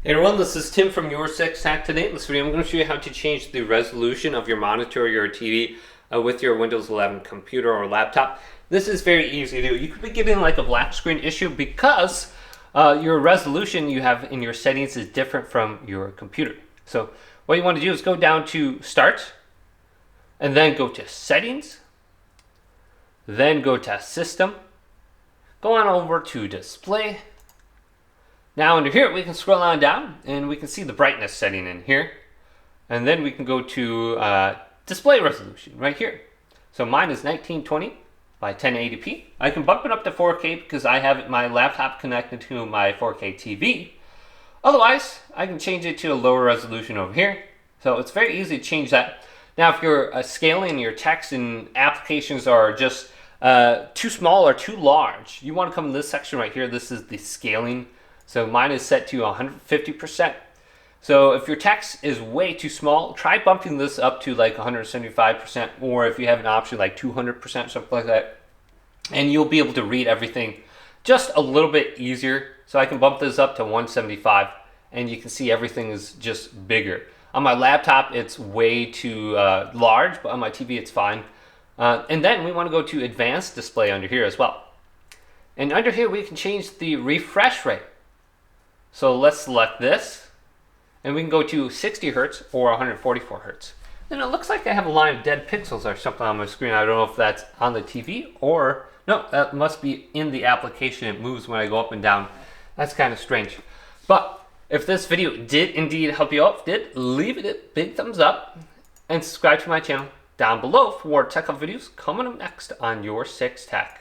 Hey everyone, this is Tim from Your Six Tech. Today in this video I'm going to show you how to change the resolution of your monitor or your TV with your Windows 11 computer or laptop. This is very easy to do. You could be getting like a black screen issue because your resolution you have in your settings is different from your computer. So what you want to do is go down to Start and then go to Settings, then go to System, go on over to Display. Now under here, we can scroll on down and we can see the brightness setting in here. And then we can go to display resolution right here. So mine is 1920 by 1080p. I can bump it up to 4K because I have my laptop connected to my 4K TV. Otherwise, I can change it to a lower resolution over here. So it's very easy to change that. Now, if you're scaling your text and applications are just too small or too large, you want to come in this section right here. This is the scaling. So mine is set to 150%. So if your text is way too small, try bumping this up to like 175%, or if you have an option like 200%, something like that, and you'll be able to read everything just a little bit easier. So I can bump this up to 175, and you can see everything is just bigger. On my laptop, it's way too large, but on my TV, it's fine. And then we want to go to Advanced Display under here as well. And under here, we can change the refresh rate. So let's select this, and we can go to 60 Hertz or 144 Hertz. And it looks like I have a line of dead pixels or something on my screen. I don't know if that's on the TV or, no, that must be in the application. It moves when I go up and down. That's kind of strange. But if this video did indeed help you out, leave it a big thumbs up and subscribe to my channel down below for more tech videos coming up next on Your Six Tech.